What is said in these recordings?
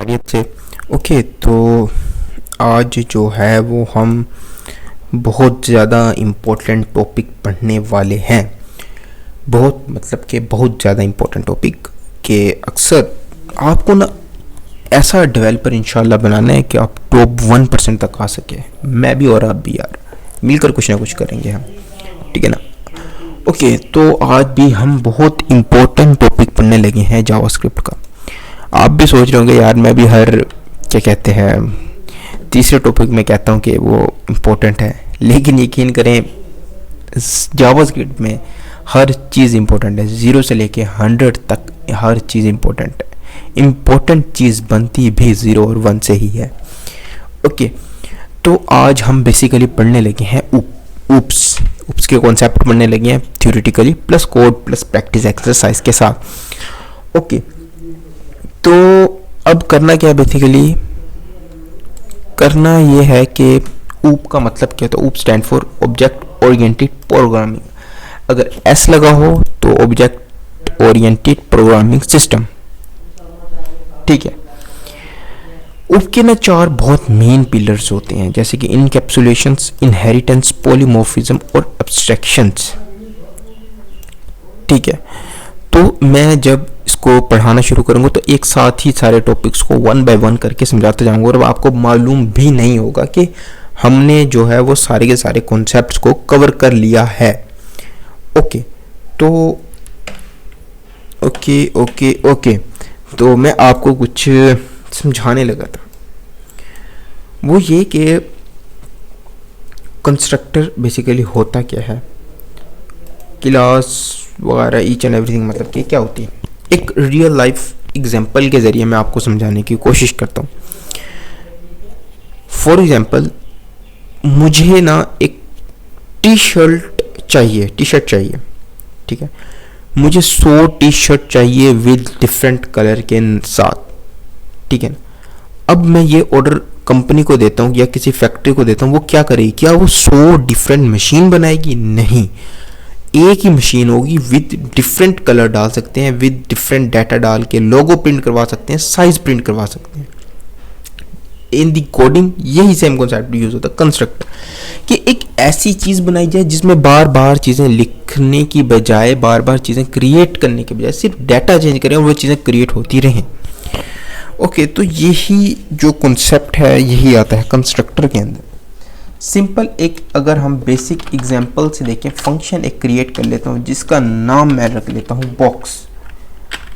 खैरियत से। ओके, तो आज जो है वो हम बहुत ज़्यादा इम्पोर्टेंट टॉपिक पढ़ने वाले हैं। बहुत मतलब कि बहुत ज़्यादा इम्पोर्टेंट टॉपिक के अक्सर आपको ना ऐसा डेवलपर इंशाल्लाह बनाना है कि आप टॉप 1% तक आ सके। मैं भी और आप भी यार मिलकर कुछ ना कुछ करेंगे हम, ठीक है ना। ओके, तो आज भी हम बहुत इम्पोर्टेंट टॉपिक पढ़ने लगे हैं जावास्क्रिप्ट का। आप भी सोच रहे होंगे यार मैं भी हर क्या कहते हैं तीसरे टॉपिक में कहता हूँ कि वो इम्पोर्टेंट है, लेकिन यकीन करें जावास्क्रिप्ट में हर चीज़ इम्पोर्टेंट है। 0 से लेके 100 तक हर चीज़ इम्पोर्टेंट है। इम्पोर्टेंट चीज़ बनती भी 0 और 1 से ही है। ओके, तो आज हम बेसिकली पढ़ने लगे हैं ऊप्स के कॉन्सेप्ट पढ़ने लगे हैं theoretically plus code plus practice exercise के साथ। ओके, तो अब करना क्या है, बेसिकली करना ये है कि ऊप का मतलब क्या होता है। ऊप stand for object oriented programming. अगर एस लगा हो तो ऑब्जेक्ट ओरिएंटेड प्रोग्रामिंग सिस्टम, ठीक है। ऊप के ना 4 बहुत मेन पिलर्स होते हैं, जैसे कि इनकैप्सुलेशंस, इनहेरिटेंस, पॉलीमॉर्फिज्म और एब्स्ट्रैक्शंस, ठीक है। तो मैं जब इसको पढ़ाना शुरू करूंगा तो एक साथ ही सारे टॉपिक्स को 1 बाय 1 करके समझाता जाऊंगा और आपको मालूम भी नहीं होगा कि हमने जो है वो सारे के सारे कॉन्सेप्ट्स को कवर कर लिया है। ओके, तो ओके, तो मैं आपको कुछ समझाने लगा था, वो ये कि कंस्ट्रक्टर बेसिकली होता क्या है, क्लास वगैरह ईच एंड एवरीथिंग मतलब कि क्या होती है। एक रियल लाइफ एग्जांपल के ज़रिए मैं आपको समझाने की कोशिश करता हूँ। फॉर एग्जांपल, मुझे ना एक टी शर्ट चाहिए, ठीक है। मुझे 100 टी शर्ट चाहिए विद डिफरेंट कलर के साथ, ठीक है ना। अब मैं ये ऑर्डर कंपनी को देता हूँ या किसी फैक्ट्री को देता हूँ, वो क्या करेगी? क्या वो 100 डिफरेंट मशीन बनाएगी? नहीं, एक ही मशीन होगी विद डिफरेंट कलर डाल सकते हैं, विद डिफरेंट डाटा डाल के लोगो प्रिंट करवा सकते हैं, साइज प्रिंट करवा सकते हैं। इन दी कोडिंग यही सेम कॉन्सेप्ट यूज होता है कंस्ट्रक्टर, कि एक ऐसी चीज बनाई जाए जिसमें बार बार चीजें लिखने की बजाय, बार बार चीजें क्रिएट करने के बजाय सिर्फ डाटा चेंज करें और वो चीजें क्रिएट होती रहें। ओके, तो यही जो कॉन्सेप्ट है यही आता है कंस्ट्रक्टर के अंदर। सिंपल एक अगर हम बेसिक एग्जांपल से देखें, फंक्शन एक क्रिएट कर लेता हूँ जिसका नाम मैं रख लेता हूँ बॉक्स।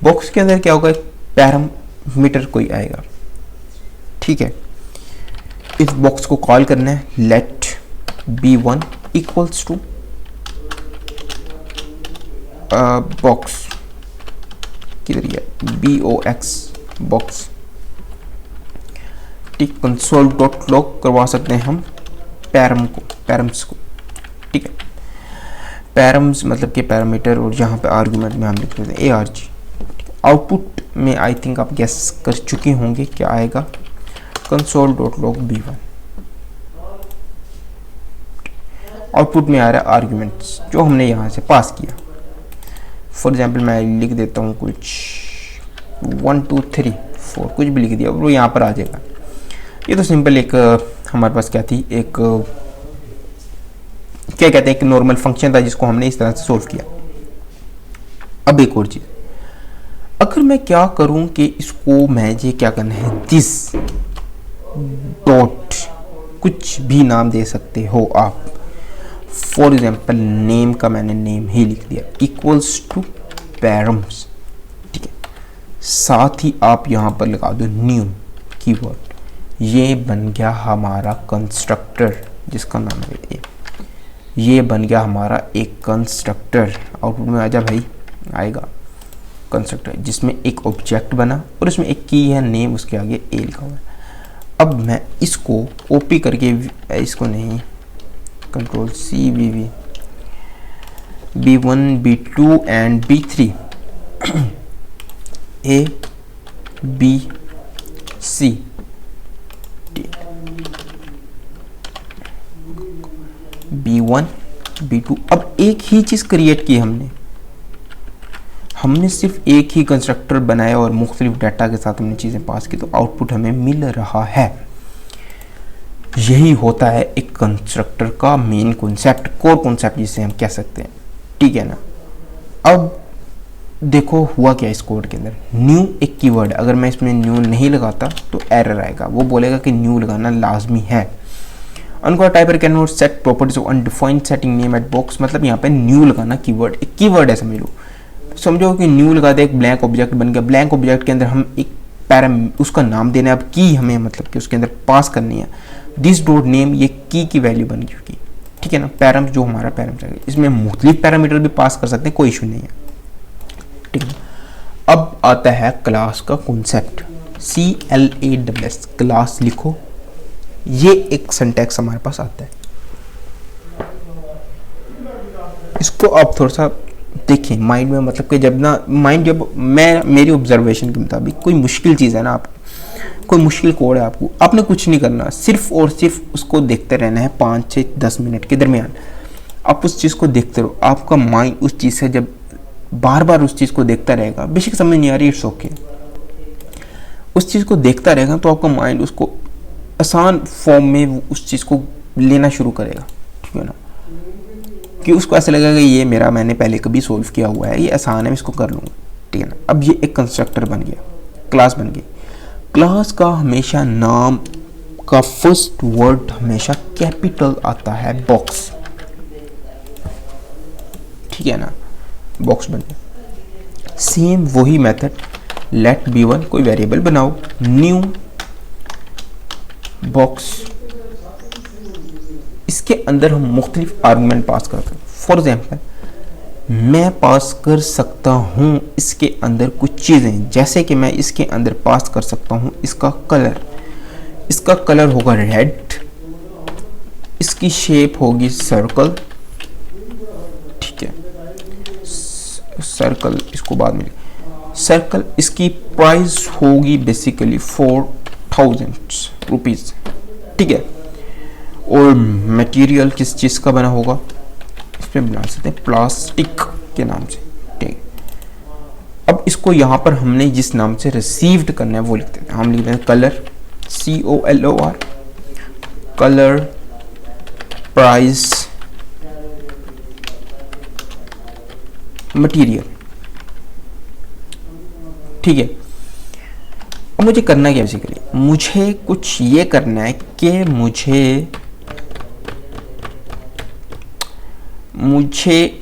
बॉक्स के अंदर क्या होगा, एक पैरामीटर कोई आएगा, ठीक है। इस बॉक्स को कॉल करना है, late b1 equals to box, किधर गया, box बॉक्स, ठीक। कंसोल डॉट लॉग करवा सकते हैं हम पैरम्स को, ठीक है। पैरम्स मतलब कि पैरामीटर, और यहाँ पे आर्गुमेंट में हम लिख देते हैं arg। आउटपुट में आई थिंक आप गेस कर चुके होंगे क्या आएगा, console dot log b1। Output में आ रहा है आर्गुमेंट्स जो हमने यहाँ से पास किया। फॉर एग्जाम्पल मैं लिख देता हूँ कुछ 1 2 3 4, कुछ भी लिख दिया, वो यहाँ पर आ जाएगा। ये तो सिंपल एक हमारे पास क्या थी, एक क्या कहते हैं, एक नॉर्मल फंक्शन था जिसको हमने इस तरह से सोल्व किया। अब एक और चीज, अगर मैं क्या करूं कि इसको मैं ये क्या करना है, दिस डॉट, कुछ भी नाम दे सकते हो आप। फॉर एग्जाम्पल नेम का मैंने नेम ही लिख दिया, इक्वल्स टू पैरम्स, ठीक है। साथ ही आप यहां पर लगा दो न्यू कीवर्ड। ये बन गया हमारा कंस्ट्रक्टर जिसका नाम है ये बन गया हमारा एक कंस्ट्रक्टर। आउटपुट में आ जा भाई, आएगा कंस्ट्रक्टर जिसमें एक ऑब्जेक्ट बना और इसमें एक की है नेम, उसके आगे ए लिखा हुआ है। अब मैं इसको कॉपी करके, इसको नहीं, control C b1 b2 and b3 a b c, b1 b2। अब एक ही चीज क्रिएट की हमने, हमने सिर्फ एक ही कंस्ट्रक्टर बनाया और मुख्तलिफ डाटा के साथ हमने चीज़ें पास की तो आउटपुट हमें मिल रहा है। यही होता है एक कंस्ट्रक्टर का मेन कॉन्सेप्ट, कोर कॉन्सेप्ट जिसे हम कह सकते हैं, ठीक है ना। अब देखो हुआ क्या इस कोड के अंदर, न्यू एक कीवर्ड, अगर मैं इसमें न्यू नहीं लगाता तो एरर आएगा, वो बोलेगा कि न्यू लगाना लाजमी है। Uncaught type error can not set properties of undefined setting name at box, मतलब यहाँ पे न्यू लगाना कीवर्ड, एक कीवर्ड है समझ लो, समझो कि न्यू लगा दे, एक ब्लैंक ऑब्जेक्ट बन गया, ब्लैंक ऑब्जेक्ट के अंदर हम एक पैराम उसका नाम देना है, अब की हमें मतलब कि उसके अंदर पास करनी है, दिस डॉट नेम, ये की वैल्यू बन गई, ठीक है ना। पैराम जो हमारा पैराम है, इसमें मुख्तलिफ पैरामीटर भी पास कर सकते हैं, कोई इशू नहीं है, ठीक है। अब आता है क्लास का कॉन्सेप्ट, CLASS, क्लास लिखो, ये एक सिंटैक्स हमारे पास आता है। इसको आप थोड़ा सा देखें माइंड में, मतलब कि जब मैं मेरी ऑब्जर्वेशन के मुताबिक कोई मुश्किल चीज़ है ना, आप कोई मुश्किल कोड है, आपने कुछ नहीं करना, सिर्फ और सिर्फ उसको देखते रहना है 5 से 10 मिनट के दरमियान। आप उस चीज़ को देखते रहो, आपका माइंड उस चीज़ से जब बार बार उस चीज़ को देखता रहेगा, बेशक समझ नहीं आ रही, इट्स ओके, उस चीज़ को देखता रहेगा तो आपका माइंड उसको आसान फॉर्म में उस चीज़ को लेना शुरू करेगा, ठीक है ना, कि उसको ऐसा लगेगा कि ये मैंने पहले कभी सोल्व किया हुआ है, ये आसान है, मैं इसको कर लूँगा, ठीक है ना। अब ये एक कंस्ट्रक्टर बन गया, क्लास बन गई। क्लास का हमेशा नाम का फर्स्ट वर्ड हमेशा कैपिटल आता है, बॉक्स, ठीक है ना, बॉक्स बन गया। सेम वही मेथड, लेट b1 कोई वेरिएबल बनाओ, न्यू बॉक्स, इसके अंदर हम मुख्तलिफ आर्गुमेंट पास करते हैं। फॉर एग्जाम्पल मैं पास कर सकता हूँ इसके अंदर कुछ चीज़ें, जैसे कि मैं इसके अंदर पास कर सकता हूँ इसका कलर होगा रेड, इसकी शेप होगी सर्कल, ठीक है, सर्कल इसको बाद में, सर्कल, इसकी प्राइस होगी बेसिकली 4000 रुपीज़, ठीक है। और मटेरियल किस चीज़ का बना होगा, इस पर बना सकते हैं प्लास्टिक के नाम से, ठीक। अब इसको यहाँ पर हमने जिस नाम से रिसीव्ड करना है वो लिखते हैं, हम लिखते हैं colour, COLOR, colour, price, material, ठीक है। अब मुझे करना क्या बेसिकली, मुझे कुछ ये करना है कि मुझे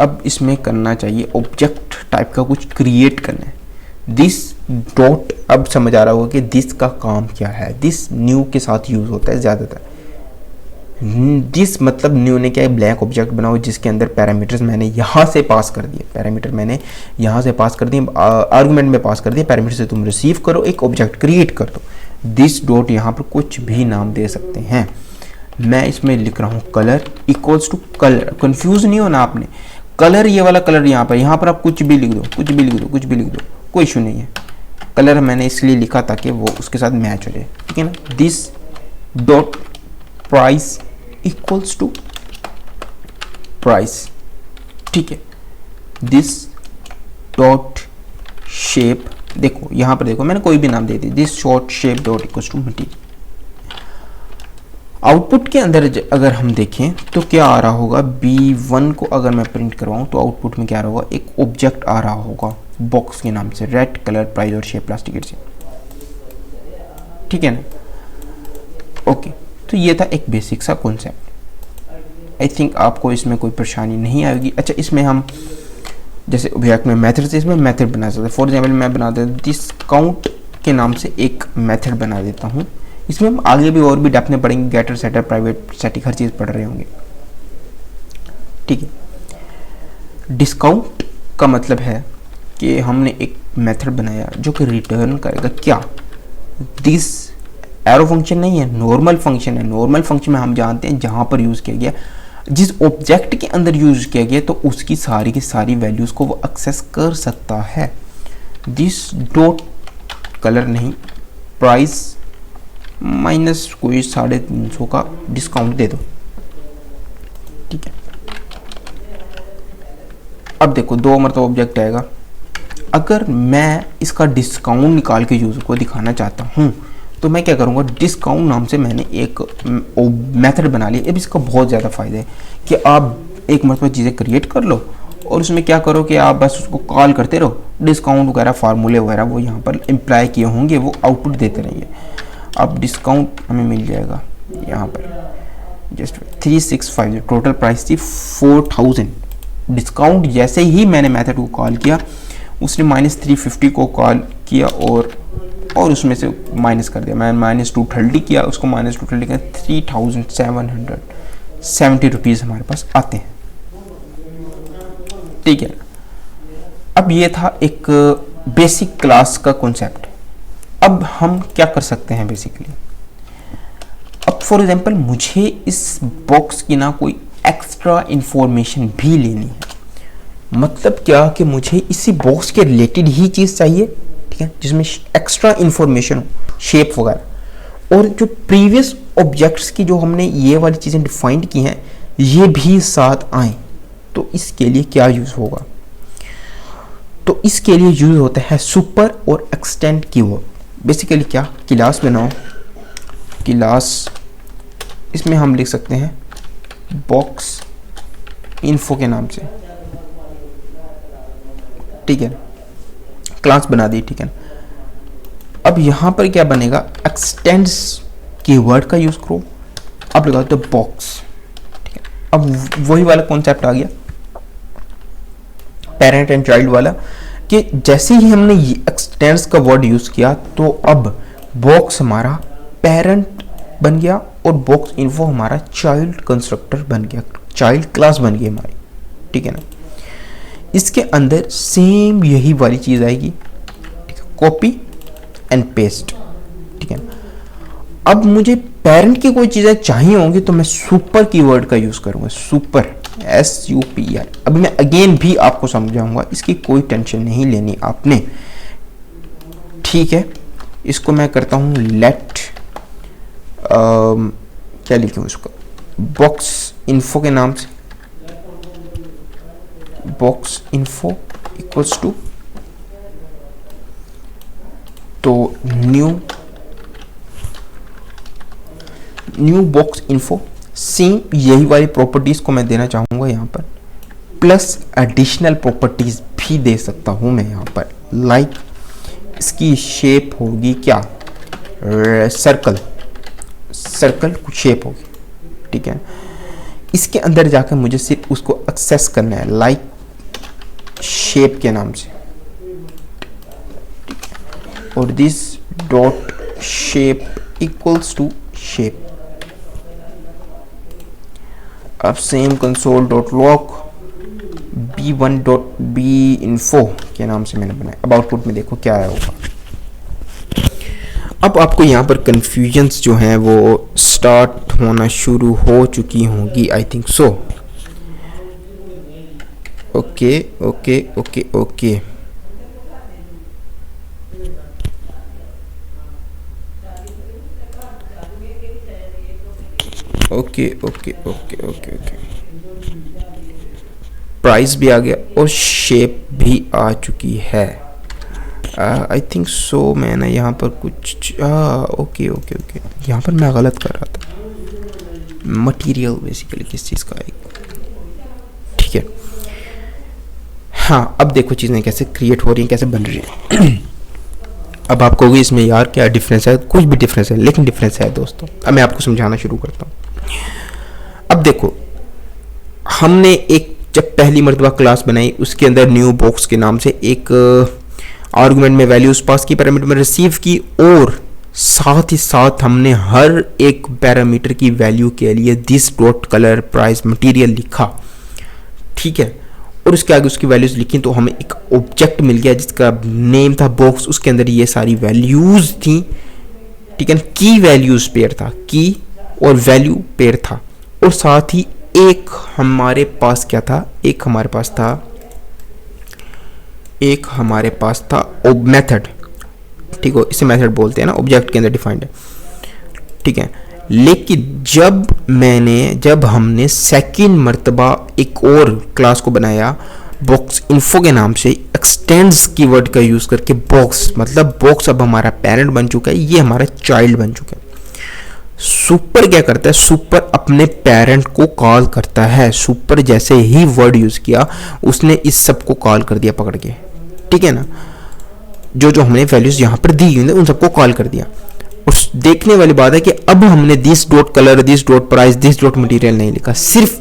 अब इसमें करना चाहिए ऑब्जेक्ट टाइप का कुछ क्रिएट करना है। दिस डॉट, अब समझ आ रहा होगा कि दिस का काम क्या है, दिस न्यू के साथ यूज होता है ज़्यादातर। दिस मतलब न्यू ने क्या है, ब्लैंक ऑब्जेक्ट बनाओ जिसके अंदर पैरामीटर्स मैंने यहाँ से पास कर दिए, पैरामीटर मैंने यहाँ से पास कर दिए, आर्गुमेंट में पास कर दिए, पैरामीटर से तुम रिसीव करो, एक ऑब्जेक्ट क्रिएट कर दो। दिस डॉट यहाँ पर कुछ भी नाम दे सकते हैं, मैं इसमें लिख रहा हूँ colour equals to colour, confuse नहीं होना आपने, कलर ये वाला कलर यहाँ पर आप कुछ भी लिख दो, कुछ भी लिख दो, कोई इशू नहीं है। कलर मैंने इसलिए लिखा ताकि वो उसके साथ मैच हो जाए, ठीक है ना। This dot price equals to price, ठीक है। दिस डॉट शेप, देखो यहाँ पर देखो मैंने कोई भी नाम दे दी, this short shape dot equals to material. Output के अंदर अगर हम देखें तो क्या आ रहा होगा, B1 को अगर मैं प्रिंट करवाऊँ तो आउटपुट में क्या आ रहा होगा, एक ऑब्जेक्ट आ रहा होगा बॉक्स के नाम से, रेड कलर, प्राइस और शेप प्लास्टिक से, ठीक है ना। ओके, तो ये था एक बेसिक सा कॉन्सेप्ट। आई थिंक आपको इसमें कोई परेशानी नहीं आएगी। अच्छा, इसमें हम जैसे ऑब्जेक्ट में मेथड से इसमें मेथड बना सकते हैं। फॉर एग्जाम्पल मैं बना देता हूँ डिस्काउंट के नाम से एक मेथड बना देता हूँ, इसमें हम आगे भी और भी डेप्थ में पढ़ेंगे, गेटर, सेटर, प्राइवेट, स्टैटिक, हर चीज़ पढ़ रहे होंगे, ठीक है। डिस्काउंट का मतलब है कि हमने एक मेथड बनाया जो कि रिटर्न करेगा क्या, दिस एरो फंक्शन नहीं है, नॉर्मल फंक्शन है। नॉर्मल फंक्शन में हम जानते हैं जहाँ पर यूज़ किया गया, जिस ऑब्जेक्ट के अंदर यूज किया गया तो उसकी सारी की सारी वैल्यूज़ को वो एक्सेस कर सकता है। दिस डॉट कलर नहीं, प्राइस माइनस कोई 350 का डिस्काउंट दे दो, ठीक है। अब देखो 2 मरतबा ऑब्जेक्ट आएगा, अगर मैं इसका डिस्काउंट निकाल के यूज़र को दिखाना चाहता हूँ तो मैं क्या करूँगा, डिस्काउंट नाम से मैंने एक मेथड बना लिया। अब इसका बहुत ज़्यादा फ़ायदा है कि आप एक मरतबा चीज़ें क्रिएट कर लो और उसमें क्या करो कि आप बस उसको कॉल करते रहो, डिस्काउंट वगैरह फार्मूले वगैरह वो यहाँ पर अप्लाई किए होंगे, वो आउटपुट देते रहेंगे। अब डिस्काउंट हमें मिल जाएगा यहाँ पर जस्ट 365, टोटल प्राइस थी 4000। डिस्काउंट जैसे ही मैंने मेथड को कॉल किया उसने -350 को कॉल किया और उसमें से माइनस कर दिया। मैंने -230 किया, उसको -230 किया, 3770 रुपीज़ हमारे पास आते हैं। ठीक है, अब ये था एक बेसिक क्लास का कॉन्सेप्ट। अब हम क्या कर सकते हैं बेसिकली, अब फॉर एग्जांपल मुझे इस बॉक्स की ना कोई एक्स्ट्रा इंफॉर्मेशन भी लेनी है। मतलब क्या कि मुझे इसी बॉक्स के रिलेटेड ही चीज़ चाहिए, ठीक है, जिसमें एक्स्ट्रा इंफॉर्मेशन हो, शेप वगैरह, और जो प्रीवियस ऑब्जेक्ट्स की जो हमने ये वाली चीज़ें डिफाइन की हैं ये भी साथ आए। तो इसके लिए क्या यूज़ होगा, तो इसके लिए यूज़ होता है सुपर और एक्सटेंड कीवर्ड। बेसिकली क्या, क्लास बनाओ, क्लास इसमें हम लिख सकते हैं बॉक्स इन्फो के नाम से, ठीक है, क्लास बना दी, ठीक है। अब यहाँ पर क्या बनेगा, एक्सटेंड्स कीवर्ड का यूज़ करो, अब लगा दो बॉक्स, ठीक है। अब वही वाला कॉन्सेप्ट आ गया पेरेंट एंड चाइल्ड वाला, कि जैसे ही हमने एक्सटेंड्स का वर्ड यूज़ किया तो अब बॉक्स हमारा पेरेंट बन गया और बॉक्स इन्फो हमारा चाइल्ड कंस्ट्रक्टर बन गया, चाइल्ड क्लास बन गई हमारी, ठीक है ना। इसके अंदर सेम यही वाली चीज़ आएगी, ठीक है, कॉपी एंड पेस्ट, ठीक है। अब मुझे पेरेंट की कोई चीज़ें चाहिए होंगी तो मैं सुपर कीवर्ड का यूज़ करूँगा, सुपर SUPR। अब मैं अगेन भी आपको समझाऊंगा, इसकी कोई टेंशन नहीं लेनी आपने, ठीक है। इसको मैं करता हूँ लेट क्या लिखूँ इसको, बॉक्स इन्फो के नाम से, बॉक्स इन्फो इक्वल्स टू, तो न्यू बॉक्स इन्फो, सेम यही वाली प्रॉपर्टीज को मैं देना चाहूंगा यहाँ पर, प्लस एडिशनल प्रॉपर्टीज भी दे सकता हूँ मैं यहाँ पर, लाइक इसकी शेप होगी क्या, सर्कल कुछ शेप होगी, ठीक है। इसके अंदर जाकर मुझे सिर्फ उसको एक्सेस करना है, लाइक शेप के नाम से, और this dot shape equals to shape. अब same console dot log b1.binfo के नाम से मैंने बनाया। अब आउटपुट में देखो क्या आया होगा। अब आपको यहाँ पर कन्फ्यूजन्स जो हैं वो स्टार्ट होना शुरू हो चुकी होंगी, I think so. Okay okay okay okay, okay okay okay okay okay, price भी आ गया और शेप भी आ चुकी है, आई थिंक सो। मैंने यहाँ पर कुछ ओके ओके ओके, यहाँ पर मैं गलत कर रहा था। मटेरियल बेसिकली किस चीज़ का है, ठीक है। हाँ, अब देखो चीज़ें कैसे क्रिएट हो रही हैं, कैसे बन रही हैं। अब आपको भी इसमें यार क्या डिफरेंस है, कुछ भी डिफरेंस है, लेकिन डिफरेंस है दोस्तों। अब मैं आपको समझाना शुरू करता हूँ। अब देखो, हमने एक जब पहली मर्तबा क्लास बनाई, उसके अंदर न्यू बॉक्स के नाम से एक आर्गुमेंट में वैल्यूज पास की, पैरामीटर में रिसीव की, और साथ ही साथ हमने हर एक पैरामीटर की वैल्यू के लिए this dot colour price material लिखा, ठीक है। और उसके आगे उसकी वैल्यूज लिखी, तो हमें एक ऑब्जेक्ट मिल गया जिसका नेम था बॉक्स, उसके अंदर ये सारी वैल्यूज थी, ठीक है। की वैल्यूज पेयर था, की और वैल्यू पेयर था, और साथ ही एक हमारे पास क्या था, एक हमारे पास था मेथड, ठीक है। इसे मेथड बोलते हैं ना, ऑब्जेक्ट के अंदर डिफाइंड है, ठीक है। लेकिन जब हमने सेकंड मर्तबा एक और क्लास को बनाया बॉक्स इन्फो के नाम से एक्सटेंड्स कीवर्ड का यूज करके बॉक्स, मतलब बॉक्स अब हमारा पेरेंट बन चुका है, ये हमारा चाइल्ड बन चुका है। सुपर क्या करता है, सुपर अपने पेरेंट को कॉल करता है। सुपर जैसे ही वर्ड यूज किया उसने इस सब को कॉल कर दिया पकड़ के, ठीक है ना। जो जो हमने वैल्यूज यहाँ पर दी हुई उन सबको कॉल कर दिया। उस देखने वाली बात है कि अब हमने this dot colour, this dot price, this dot material नहीं लिखा, सिर्फ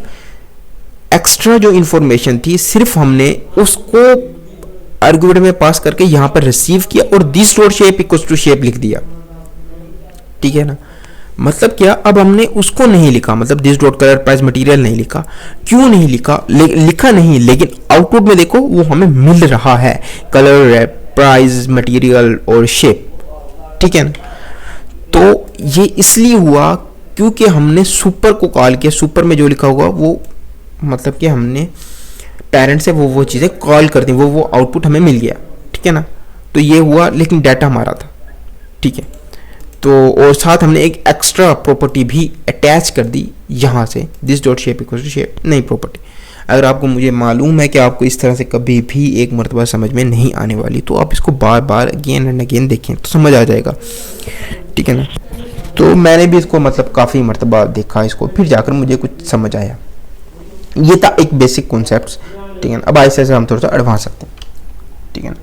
एक्स्ट्रा जो इंफॉर्मेशन थी सिर्फ हमने उसको आर्गुमेंट में पास करके यहाँ पर रिसीव किया और this dot shape equals to shape लिख दिया, ठीक है ना। मतलब क्या, अब हमने उसको नहीं लिखा, मतलब this dot colour price material नहीं लिखा। क्यों नहीं लिखा? लिखा नहीं, लेकिन आउटपुट में देखो वो हमें मिल रहा है, कलर, प्राइस, मटेरियल और शेप, ठीक है ना। तो ये इसलिए हुआ क्योंकि हमने सुपर को कॉल किया। सुपर में जो लिखा होगा वो मतलब कि हमने पेरेंट से वो चीज़ें कॉल कर दी, वो आउटपुट हमें मिल गया, ठीक है ना। तो ये हुआ, लेकिन डाटा हमारा था, ठीक है। तो और साथ हमने एक एक्स्ट्रा प्रॉपर्टी भी अटैच कर दी यहाँ से, this dot shape equal to shape, नई प्रॉपर्टी। अगर आपको, मुझे मालूम है कि आपको इस तरह से कभी भी एक मरतबा समझ में नहीं आने वाली, तो आप इसको बार बार अगेन एंड अगेन देखें तो समझ आ जाएगा, ठीक है ना। तो मैंने भी इसको मतलब काफ़ी मरतबा देखा इसको, फिर जाकर मुझे कुछ समझ आया। ये था एक बेसिक कॉन्सेप्ट, ठीक है ना। अब ऐसे हम थोड़ा सा एडवांस सकते हैं, ठीक है ना।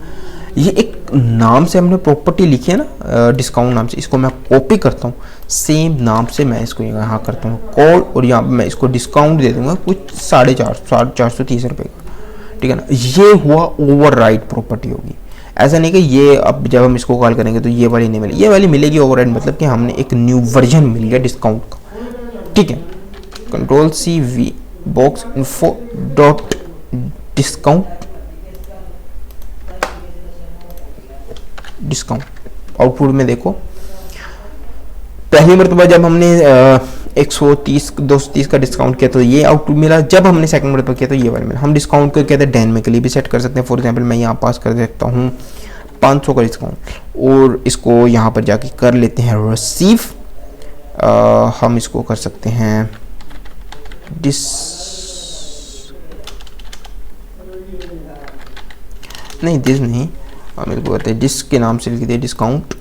ये एक नाम से हमने प्रॉपर्टी लिखी है ना, डिस्काउंट नाम से, इसको मैं कॉपी करता हूँ, सेम नाम से मैं इसको यहाँ करता हूँ कॉल, और यहाँ पे मैं इसको डिस्काउंट दे दूंगा कुछ 430 रुपये का, ठीक है ना। ये हुआ ओवरराइड प्रॉपर्टी होगी। ऐसा नहीं कि ये अब जब हम इसको कॉल करेंगे तो ये वाली नहीं मिलेगी, ये वाली मिलेगी ओवरराइड, मतलब कि हमने एक न्यू वर्जन मिल गया डिस्काउंट का, ठीक है। Ctrl+C box info dot discount, output में देखो पहली मरतबा जब हमने 230 का डिस्काउंट किया तो ये आउटपुट मिला। जब हमने सेकंड मरतबा किया तो ये वाला मिला। हम डिस्काउंट को कहते हैं डायनेमिकली भी सेट कर सकते हैं। फॉर एग्जांपल मैं यहाँ पास कर देता हूँ 500 का डिस्काउंट, और इसको यहाँ पर जाके कर लेते हैं रिसीव। हम इसको कर सकते हैं दिस नहीं, हम इसको कहते हैं डिस के नाम से लिख दिया, discount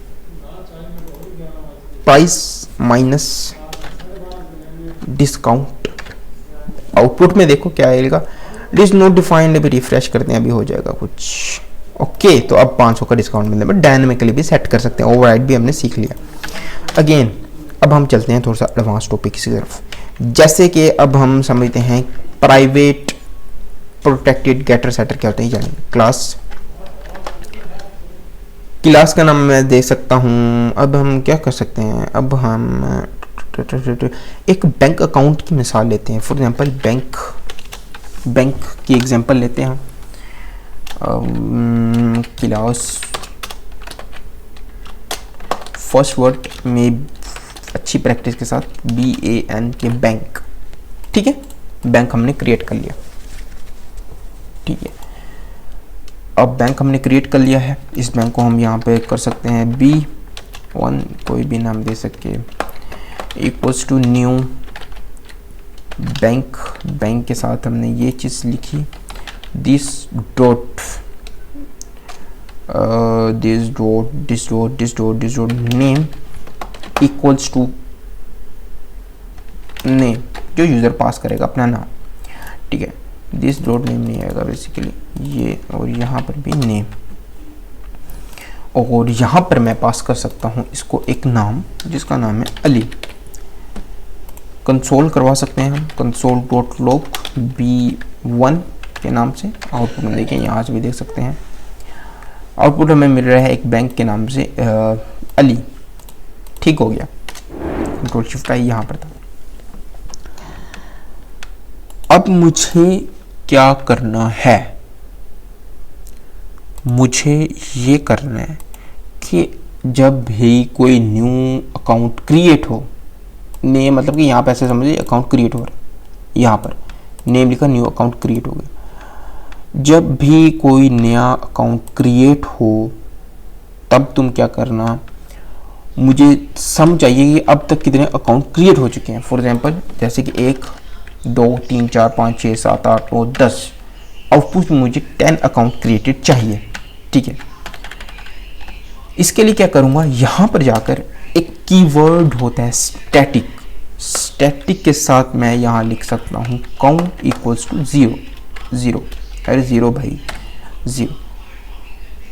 price minus discount. Output में देखो क्या आएगा, डिस नॉट डिफाइंड। अभी रिफ्रेश करते हैं, अभी हो जाएगा कुछ। ओके, तो अब 500 का डिस्काउंट मिलने में डायनेमिकली भी सेट कर सकते हैं। ओवरराइड भी हमने सीख लिया। अगेन अब हम चलते हैं थोड़ा सा एडवांस टॉपिक की तरफ, जैसे कि अब हम समझते हैं प्राइवेट प्रोटेक्टेड गेटर सेटर क्या होता है, जानेंगे। क्लास का नाम मैं दे सकता हूँ। अब हम क्या कर सकते हैं, अब हम एक बैंक अकाउंट की मिसाल लेते हैं। फॉर एग्जांपल बैंक की एग्जांपल लेते हैं हम। क्लास फर्स्ट वर्ड में अच्छी प्रैक्टिस के साथ BAN के बैंक, ठीक है। बैंक हमने क्रिएट कर लिया, ठीक है। अब बैंक हमने क्रिएट कर लिया है। इस बैंक को हम यहाँ पे कर सकते हैं B1, कोई भी नाम दे सकते, equals to new bank. Bank के साथ हमने ये चीज़ लिखी, this dot name equals to name, जो यूज़र पास करेगा अपना नाम, ठीक है। दिस डॉट नेम नहीं आएगा बेसिकली ये, और यहाँ पर भी नेम, और यहाँ पर मैं पास कर सकता हूँ इसको एक नाम जिसका नाम है अली। कंसोल करवा सकते हैं हम, कंसोल डॉट लॉग B1 के नाम से। आउटपुट में देखें, यहाँ से भी देख सकते हैं आउटपुट हमें मिल रहा है एक बैंक के नाम से अली, ठीक हो गया। कंट्रोल शिफ्ट आई यहाँ पर था। अब मुझे क्या करना है, मुझे ये करना है कि जब भी कोई न्यू अकाउंट क्रिएट हो, नेम मतलब कि यहाँ पे ऐसे समझिए अकाउंट क्रिएट हो रहा है, यहाँ पर नेम लिखा, न्यू अकाउंट क्रिएट हो गया। जब भी कोई नया अकाउंट क्रिएट हो तब तुम क्या करना, मुझे समझ चाहिए कि अब तक कितने अकाउंट क्रिएट हो चुके हैं। फॉर एग्जांपल जैसे कि 1 2 3 4 5 6 7 8 9 10, आउटपुट में मुझे 10 अकाउंट क्रिएटेड चाहिए, ठीक है। इसके लिए क्या करूंगा, यहां पर जाकर एक कीवर्ड होता है स्टैटिक, स्टैटिक के साथ मैं यहां लिख सकता हूं काउंट इक्वल्स टू 0, अरे 0 भाई 0।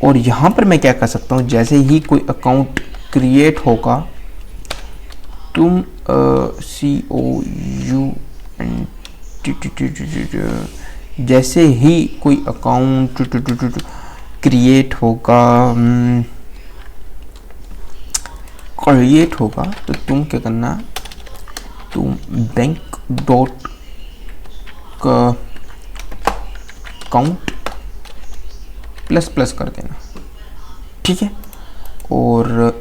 और यहां पर मैं क्या कर सकता हूं, जैसे ही कोई अकाउंट क्रिएट होगा, तुम जैसे ही कोई अकाउंट क्रिएट होगा तो तुम क्या करना, तुम बैंक डॉट काउंट प्लस कर देना, ठीक है। और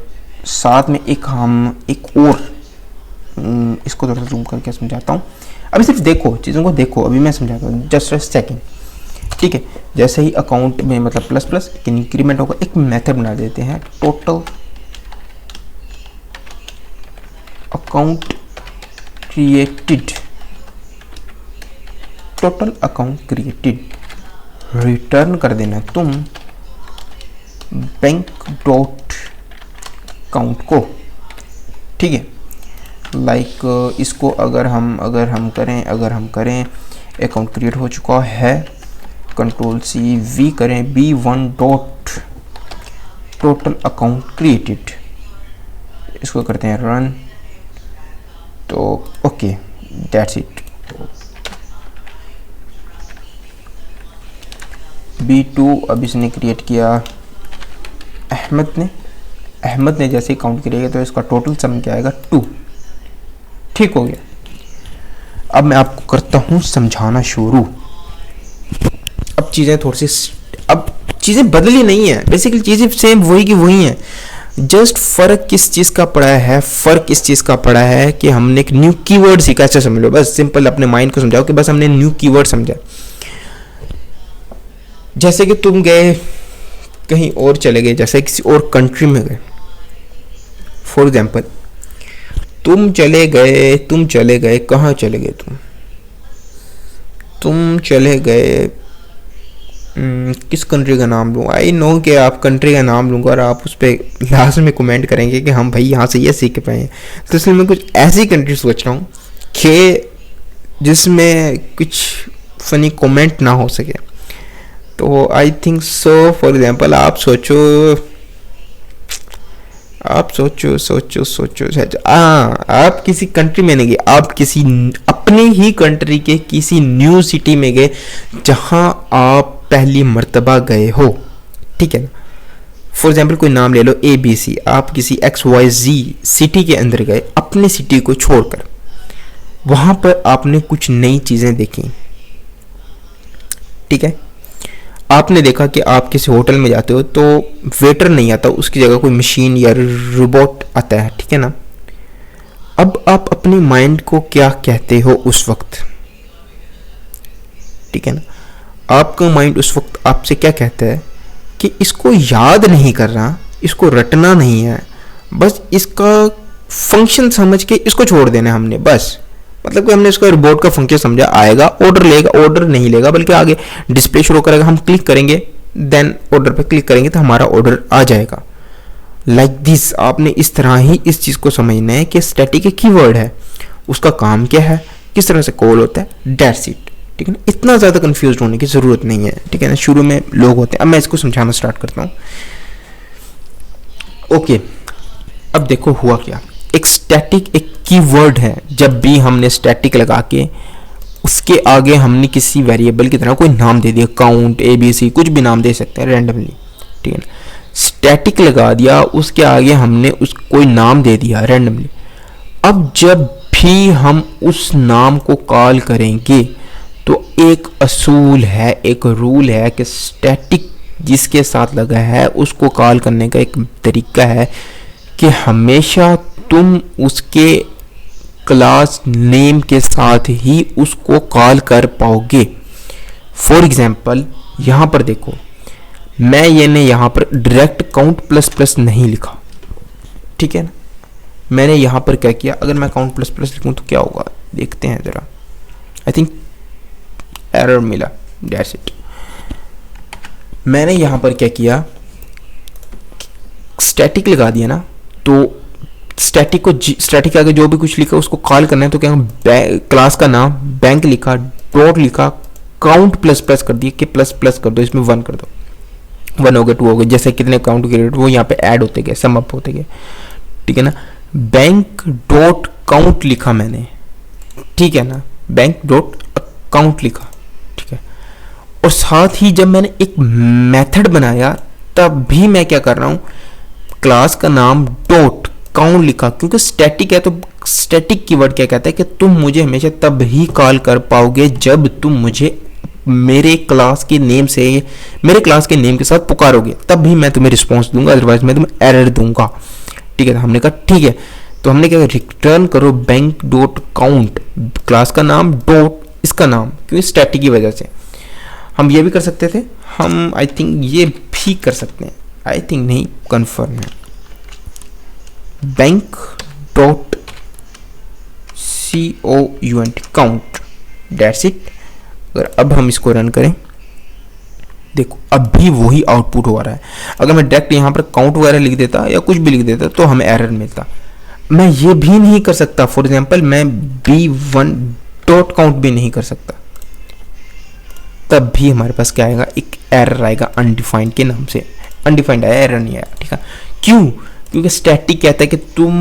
साथ में एक और इसको थोड़ा जूम करके समझाता हूँ। अभी सिर्फ देखो, चीज़ों को देखो, अभी मैं समझाता हूँ, जस्ट अ सेकेंड, ठीक है। जैसे ही अकाउंट में मतलब प्लस एक इंक्रीमेंट होगा, एक मेथड बना देते हैं, total account created, total account created, return कर देना तुम बैंक डॉट काउंट को, ठीक है। लाइक इसको अगर हम करें अकाउंट क्रिएट हो चुका है, Ctrl+C+V करें, B1 dot total account created, इसको करते हैं रन, तो ओके दैट्स इट। B2 अब इसने क्रिएट किया, अहमद ने जैसे काउंट करेगा तो इसका टोटल सम क्या आएगा 2, ठीक हो गया। अब मैं आपको करता हूं समझाना शुरू। अब चीजें बदली नहीं है, बेसिकली चीजें सेम वही की वही है, जस्ट फर्क किस चीज का पड़ा है, फर्क इस चीज का पड़ा है कि हमने एक न्यू कीवर्ड सीखा। ऐसा समझ लो, बस सिंपल अपने माइंड को समझाओ कि बस हमने न्यू कीवर्ड समझा। जैसे कि तुम गए कहीं और चले गए, जैसे किसी और कंट्री में गए, फॉर एग्जाम्पल तुम चले गए कहाँ चले गए, तुम चले गए किस कंट्री का नाम लूँ, आई नो कि आप कंट्री का नाम लूँगा और आप उस पर लास्ट में कमेंट करेंगे कि हम भाई यहाँ से ये सीख पाए हैं। तो इसलिए मैं कुछ ऐसी कंट्री सोच रहा हूँ कि जिसमें कुछ फनी कमेंट ना हो सके। तो I think so, for example आप सोचो आप किसी कंट्री में नहीं गए, आप किसी अपनी ही कंट्री के किसी न्यू सिटी में गए जहां आप पहली मर्तबा गए हो, ठीक है ना। फॉर एग्जांपल कोई नाम ले लो ABC, आप किसी XYZ सिटी के अंदर गए अपनी सिटी को छोड़कर, वहां पर आपने कुछ नई चीजें देखी, ठीक है। आपने देखा कि आप किसी होटल में जाते हो तो वेटर नहीं आता, उसकी जगह कोई मशीन या रोबोट आता है, ठीक है ना। अब आप अपनी माइंड को क्या कहते हो उस वक्त, ठीक है ना। आपका माइंड उस वक्त आपसे क्या कहता है कि इसको याद नहीं करना, इसको रटना नहीं है, बस इसका फंक्शन समझ के इसको छोड़ देना है हमने, बस मतलब कि हमने इसका रोबोट का फंक्शन समझा, आएगा ऑर्डर लेगा, ऑर्डर नहीं लेगा बल्कि आगे डिस्प्ले शो करेगा, हम क्लिक करेंगे, देन ऑर्डर पे क्लिक करेंगे तो हमारा ऑर्डर आ जाएगा। लाइक दिस आपने इस तरह ही इस चीज़ को समझना है कि स्टैटिक एक कीवर्ड है, उसका काम क्या है, किस तरह से कॉल होता है, दैट्स इट, ठीक है ना। इतना ज़्यादा कंफ्यूज होने की ज़रूरत नहीं है, ठीक है ना। शुरू में लोग होते हैं, अब मैं इसको समझाना स्टार्ट करता हूँ। ओके, अब देखो हुआ क्या, एक स्टैटिक एक कीवर्ड है। जब भी हमने स्टैटिक लगा के उसके आगे हमने किसी वेरिएबल की तरह कोई नाम दे दिया, काउंट ABC कुछ भी नाम दे सकते हैं रैंडमली, ठीक है ना। स्टैटिक लगा दिया, उसके आगे हमने उस कोई नाम दे दिया रैंडमली। अब जब भी हम उस नाम को कॉल करेंगे तो एक असूल है, एक रूल है कि स्टैटिक जिसके साथ लगा है उसको कॉल करने का एक तरीका है कि हमेशा तुम उसके क्लास नेम के साथ ही उसको कॉल कर पाओगे। फॉर एग्जाम्पल यहाँ पर देखो, मैंने यहाँ पर डायरेक्ट काउंट प्लस नहीं लिखा, ठीक है ना। मैंने यहाँ पर क्या किया, अगर मैं काउंट प्लस लिखूँ तो क्या होगा देखते हैं ज़रा। आई थिंक एरर मिला, दैट्स इट। मैंने यहाँ पर क्या किया, स्टैटिक लगा दिया ना, तो स्टैटिक को स्टैटिक के आगे जो भी कुछ लिखा उसको कॉल करना है, तो क्या क्लास का नाम बैंक लिखा, डॉट लिखा, काउंट प्लस प्लस कर दिया कि प्लस प्लस कर दो, इसमें 1 कर दो, 1 हो गया, 2 हो गया, जैसे कितने काउंट क्रिएट वो यहाँ पे ऐड होते गए, सम अप होते गए, ठीक है ना। बैंक डॉट काउंट लिखा मैंने, ठीक है ना, बैंक डॉट अकाउंट लिखा, ठीक है। और साथ ही जब मैंने एक मेथड बनाया तब भी मैं क्या कर रहा हूँ, क्लास का नाम डॉट काउंट लिखा, क्योंकि स्टैटिक है, तो स्टैटिक कीवर्ड क्या कहता है कि तुम मुझे हमेशा तब ही कॉल कर पाओगे जब तुम मुझे मेरे क्लास के नेम से, मेरे क्लास के नेम के साथ पुकारोगे, तब भी मैं तुम्हें रिस्पॉन्स दूंगा, अदरवाइज मैं तुम्हें एरर दूंगा, ठीक है। तो हमने कहा ठीक है, तो हमने क्या, रिटर्न करो बैंक डॉट काउंट, क्लास का नाम डॉट इसका नाम, क्योंकि स्टैटिक की वजह से। हम ये भी कर सकते थे, हम आई थिंक ये भी कर सकते हैं, आई थिंक नहीं, कंफर्म है, bank dot COUNT count, that's it. अगर अब हम इसको रन करें, देखो अब भी वही आउटपुट हो रहा है। अगर मैं डायरेक्ट यहाँ पर काउंट वगैरह लिख देता या कुछ भी लिख देता तो हमें एरर मिलता। मैं ये भी नहीं कर सकता, फॉर एग्जांपल मैं B1 डॉट काउंट भी नहीं कर सकता, तब भी हमारे पास क्या आएगा, एक एरर आएगा अनडिफाइंड के नाम से। अनडिफाइंड आया, एरर नहीं आया, ठीक है। क्यों? क्योंकि स्टैटिक कहता है कि तुम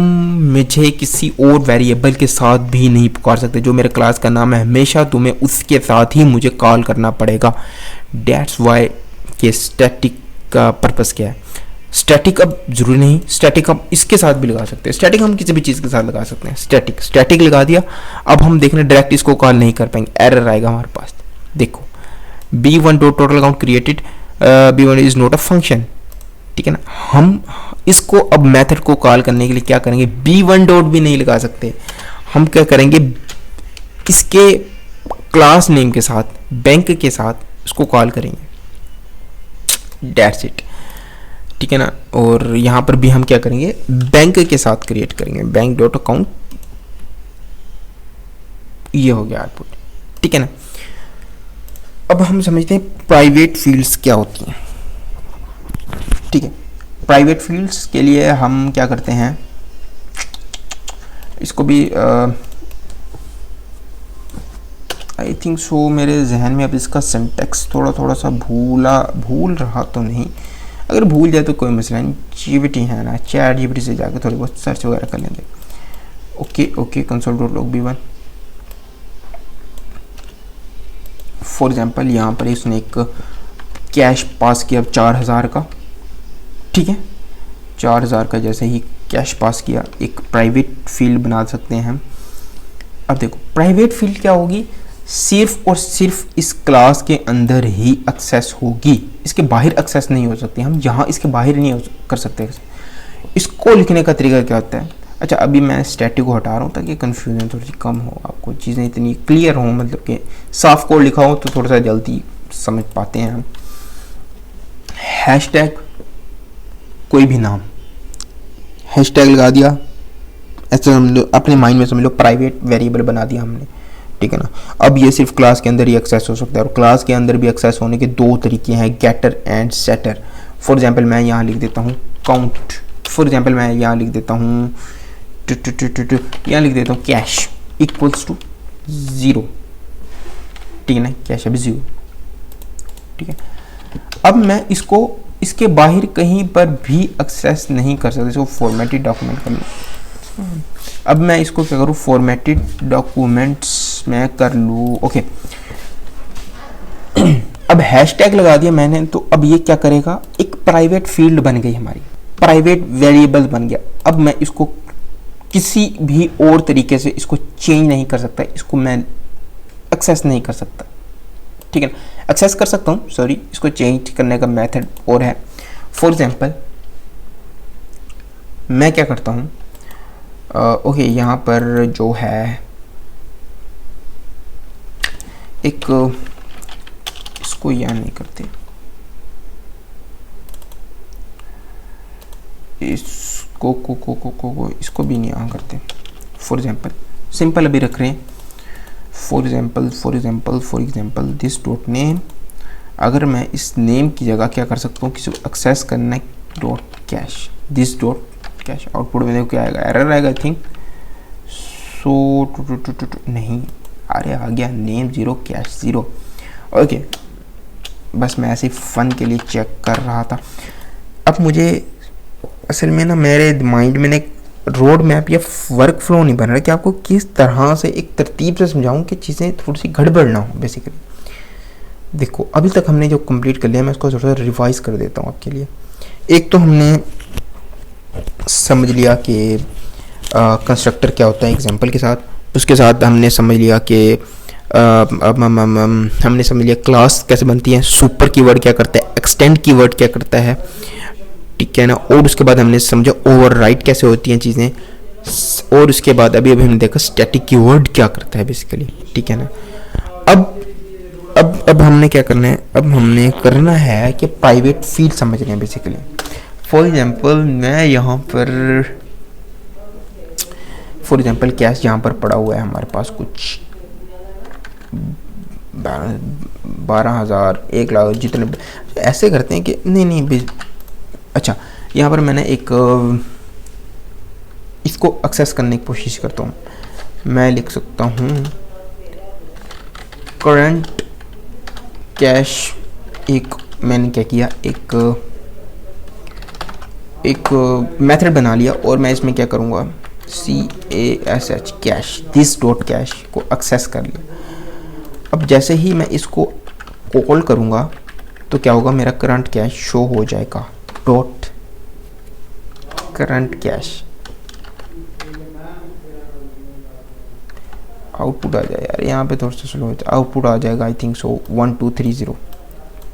मुझे किसी और वेरिएबल के साथ भी नहीं पुकार सकते, जो मेरे क्लास का नाम है, हमेशा तुम्हें उसके साथ ही मुझे कॉल करना पड़ेगा। दैट्स वाई कि स्टैटिक का पर्पस क्या है। स्टैटिक अब जरूरी नहीं, स्टैटिक हम इसके साथ भी लगा सकते हैं, स्टैटिक हम किसी भी चीज़ के साथ लगा सकते हैं। स्टैटिक लगा दिया, अब हम देख रहे हैं डायरेक्ट इसको कॉल नहीं कर पाएंगे, एरर आएगा हमारे पास। देखो B1 dot total account created, B1 is not a function, ठीक है ना। हम इसको अब मेथड को कॉल करने के लिए क्या करेंगे, B1 डॉट भी नहीं लगा सकते, हम क्या करेंगे, इसके क्लास नेम के साथ, बैंक के साथ इसको कॉल करेंगे, दैट्स इट, ठीक है ना। और यहाँ पर भी हम क्या करेंगे, बैंक के साथ क्रिएट करेंगे, बैंक डॉट अकाउंट, ये हो गया आउटपुट, ठीक है ना। अब हम समझते हैं प्राइवेट फील्ड्स क्या होती हैं, ठीक है। प्राइवेट फील्ड्स के लिए हम क्या करते हैं, इसको भी आई थिंक सो मेरे जहन में अब इसका सिंटेक्स थोड़ा सा भूल रहा तो नहीं, अगर भूल जाए तो कोई मसला नहीं, जीपीटी है ना, चैट जीपीटी से जाकर थोड़ी बहुत सर्च वगैरह कर लेंगे। Okay console dot log B1, for example यहाँ पर इसने एक कैश पास किया 4000 का, ठीक है, 4000 का जैसे ही कैश पास किया, एक प्राइवेट फील्ड बना सकते हैं हम। अब देखो प्राइवेट फील्ड क्या होगी, सिर्फ और सिर्फ इस क्लास के अंदर ही एक्सेस होगी, इसके बाहर एक्सेस नहीं हो सकती, हम यहाँ इसके बाहर नहीं कर सकते। इसको लिखने का तरीका क्या होता है, अच्छा अभी मैं स्टैटिक को हटा रहा हूँ ताकि कन्फ्यूजन थोड़ी सी कम हो, आपको चीज़ें इतनी क्लियर हों, मतलब कि साफ कोड लिखा हो तो थोड़ा सा जल्दी समझ पाते हैं हम। हैशटैग, कोई भी नाम, हैशटैग लगा दिया, ऐसे हम अपने माइंड में समझ लो प्राइवेट वेरिएबल बना दिया हमने, ठीक है ना। अब ये सिर्फ क्लास के अंदर ही एक्सेस हो सकता है, और क्लास के अंदर भी एक्सेस होने के 2 तरीके हैं, getter and setter. For example मैं यहाँ लिख देता हूँ काउंट, फॉर एग्जांपल मैं यहाँ लिख देता हूँ यहाँ लिख देता हूँ कैश इक्वल्स टू 0, ठीक है ना, कैश अभी 0, ठीक है। अब मैं इसको इसके बाहर कहीं पर भी एक्सेस नहीं कर सकता, इसको फॉर्मेटेड डॉक्यूमेंट कर लूँ। अब मैं इसको क्या करूँ, फॉर्मेटेड डॉक्यूमेंट्स में कर लूँ, ओके। अब हैशटैग लगा दिया मैंने, तो अब ये क्या करेगा, एक प्राइवेट फील्ड बन गई हमारी, प्राइवेट वेरिएबल बन गया। अब मैं इसको किसी भी और तरीके से इसको चेंज नहीं कर सकता, इसको मैं एक्सेस नहीं कर सकता, ठीक है ना। एक्सेस कर सकता हूँ, सॉरी, इसको चेंज करने का मेथड और है। फॉर एग्जांपल मैं क्या करता हूँ, ओके, यहाँ पर जो है एक, इसको यहाँ नहीं करते, इसको भी नहीं यहाँ करते। फॉर एग्जांपल सिंपल अभी रख रहे हैं, for example this dot name अगर मैं इस नेम की जगह क्या कर सकता हूँ, किसी को एक्सेस करना है dot cash, this dot cash, output में देखो क्या आएगा, एरर आएगा आई थिंक सो नहीं, अरे आ गया नेम 0 कैश 0। ओके, बस मैं ऐसे फन के लिए चेक कर रहा था। अब मुझे असल में ना मेरे माइंड में एक रोड मैप या वर्क फ्लो नहीं बन रहा कि आपको किस तरह से एक तरतीब से समझाऊं कि चीज़ें थोड़ी सी गड़बड़ ना हो। बेसिकली देखो, अभी तक हमने जो कंप्लीट कर लिया मैं उसको थोड़ा सा रिवाइज कर देता हूँ आपके लिए। एक तो हमने समझ लिया कि कंस्ट्रक्टर क्या होता है एग्जांपल के साथ, उसके साथ हमने समझ लिया कि हमने समझ लिया क्लास कैसे बनती है, सुपर कीवर्ड क्या करता है, एक्सटेंड कीवर्ड क्या करता है, ठीक है ना। और उसके बाद हमने समझा ओवरराइट कैसे होती हैं चीज़ें, और उसके बाद अभी हमने देखा स्टैटिक कीवर्ड क्या करता है बेसिकली, ठीक है ना। अब हमने क्या करना है, अब हमने करना है कि प्राइवेट फील्ड समझ रहे हैं बेसिकली। फॉर एग्जांपल कैश यहाँ पर पड़ा हुआ है हमारे पास कुछ 12,000 1,00,000 जितने, ऐसे करते हैं कि नहीं अच्छा, यहाँ पर मैंने एक इसको एक्सेस करने की कोशिश करता हूँ। मैं लिख सकता हूँ करंट कैश, एक मैंने क्या किया, एक मेथड बना लिया और मैं इसमें क्या करूँगा CASH cash, this dot cash को एक्सेस कर लिया। अब जैसे ही मैं इसको कॉल करूँगा तो क्या होगा, मेरा करंट कैश शो हो जाएगा, डॉट करंट कैश, आउटपुट आ जाए यार, यहाँ पे थोड़ा सा स्लो है, आउटपुट आ जाएगा आई थिंक सो 1230,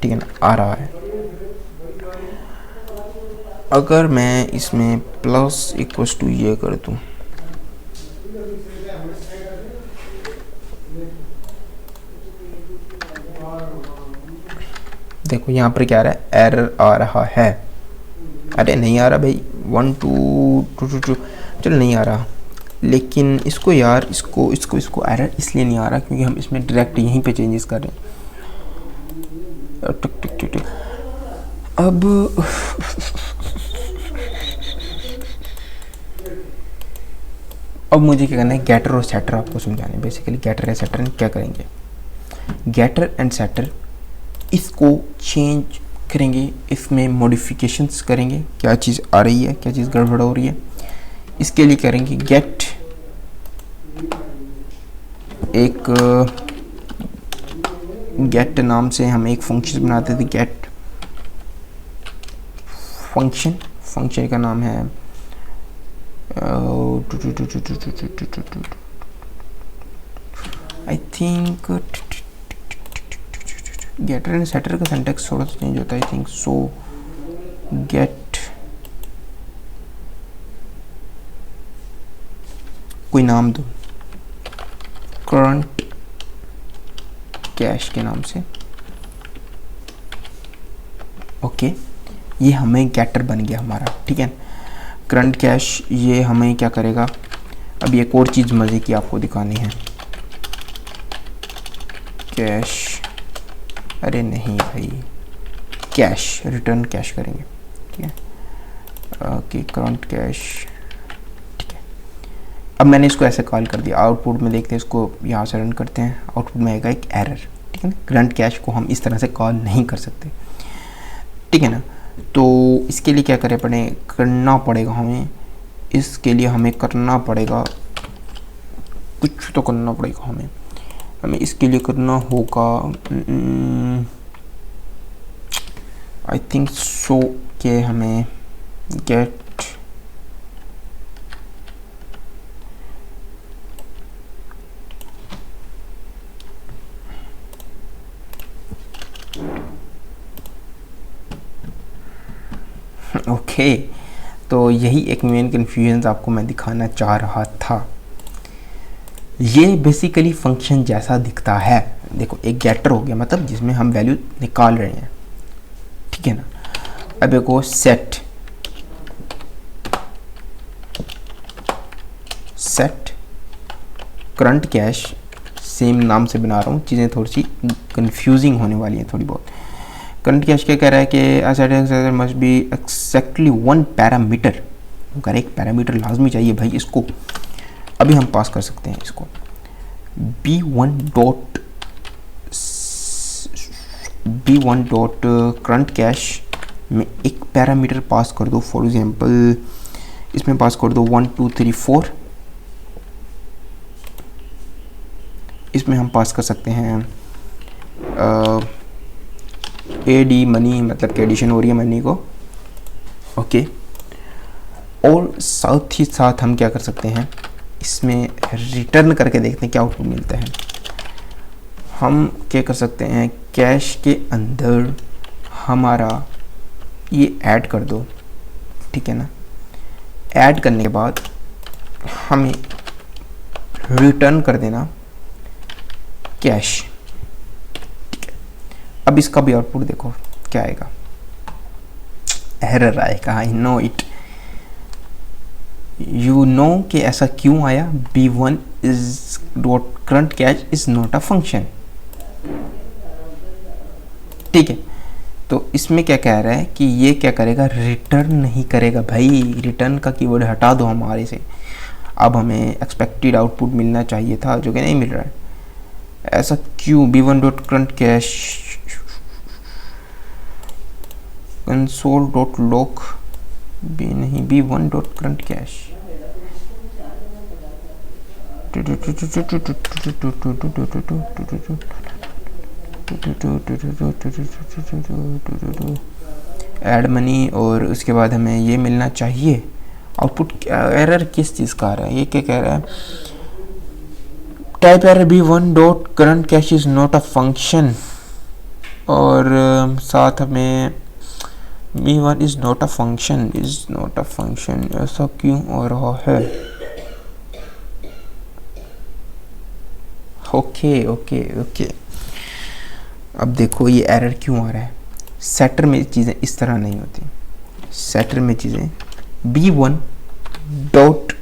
ठीक है ना, आ रहा है। अगर मैं इसमें प्लस इक्वल्स टू ये कर दूँ, देखो यहाँ पर क्या आ रहा है, एरर आ रहा है, अरे नहीं आ रहा भाई, 1 2 2 2 चलो नहीं आ रहा, लेकिन इसको यार इसको एरर इसलिए नहीं आ रहा क्योंकि हम इसमें डायरेक्ट यहीं पे चेंजेस कर रहे हैं। अब मुझे क्या करना है, गेटर और सेटर आपको समझाने। बेसिकली गेटर या सेटर क्या करेंगे, गेटर एंड सेटर इसको चेंज करेंगे, इसमें मॉडिफिकेशंस करेंगे, क्या चीज़ आ रही है, क्या चीज़ गड़बड़ हो रही है, इसके लिए करेंगे गेट, एक गेट नाम से हम एक फंक्शन बनाते थे, गेट फंक्शन का नाम है I think getter and setter का सिंटैक्स थोड़ा सा चेंज होता है आई थिंक सो, गेट कोई नाम दो, करंट कैश के नाम से, ओके, ये हमें गेटर बन गया हमारा, ठीक है। करंट कैश ये हमें क्या करेगा, अब एक और चीज़ मज़े की आपको दिखानी है, कैश, अरे नहीं भाई, कैश रिटर्न कैश करेंगे, ठीक है, ओके करंट कैश, ठीक है। अब मैंने इसको ऐसे कॉल कर दिया, आउटपुट में देखते हैं, इसको यहाँ से रन करते हैं, आउटपुट में आएगा एक एरर, ठीक है ना। करंट कैश को हम इस तरह से कॉल नहीं कर सकते, ठीक है ना। तो इसके लिए क्या करना पड़ेगा हमें, इसके लिए हमें करना पड़ेगा, कुछ तो करना पड़ेगा हमें इसके लिए करना होगा आई थिंक सो कि हमें गेट ओके, तो यही एक मेन कन्फ्यूजन आपको मैं दिखाना चाह रहा था। ये बेसिकली फंक्शन जैसा दिखता है, देखो एक गेटर हो गया मतलब जिसमें हम वैल्यू निकाल रहे हैं, ठीक है ना। अब देखो सेट करंट कैश, सेम नाम से बना रहा हूँ, चीज़ें थोड़ी सी कंफ्यूजिंग होने वाली हैं थोड़ी बहुत। करंट कैश क्या कह रहा है कि asset must be exactly one parameter, अगर एक पैरामीटर लाजमी चाहिए भाई इसको। अभी हम पास कर सकते हैं इसको B1 डॉट करंट कैश में एक पैरामीटर पास कर दो। फॉर एग्जांपल इसमें पास कर दो 1 2 3 4। इसमें हम पास कर सकते हैं एडी मनी, मतलब कि एडिशन हो रही है मनी को, ओके। और साथ ही साथ हम क्या कर सकते हैं, इसमें रिटर्न करके देखते हैं क्या आउटपुट मिलता है। हम क्या कर सकते हैं, कैश के अंदर हमारा ये ऐड कर दो, ठीक है ना। ऐड करने के बाद हमें रिटर्न कर देना कैश, ठीक है। अब इसका भी आउटपुट देखो क्या आएगा, एरर आएगा, I know it. You know कि ऐसा क्यों आया, B1 is dot current cash is not a function, ठीक है। तो इसमें क्या कह रहा है कि ये क्या करेगा, रिटर्न नहीं करेगा भाई, रिटर्न का कीवर्ड हटा दो हमारे से। अब हमें एक्सपेक्टेड आउटपुट मिलना चाहिए था जो कि नहीं मिल रहा है, ऐसा क्यों। B1 dot current cash console dot log B नहीं, B1 dot current cash add money, और उसके बाद हमें ये मिलना चाहिए आउटपुट। एरर किस चीज़ का आ रहा है, ये क्या कह रहा है, type error B1 dot current cash is not a function, और साथ हमें B1 is not a function, is not a function, ऐसा क्यों हो रहा है। ओके ओके ओके, अब देखो ये एरर क्यों आ रहा है। सेटर में चीज़ें इस तरह नहीं होती, सेटर में चीज़ें B1 dot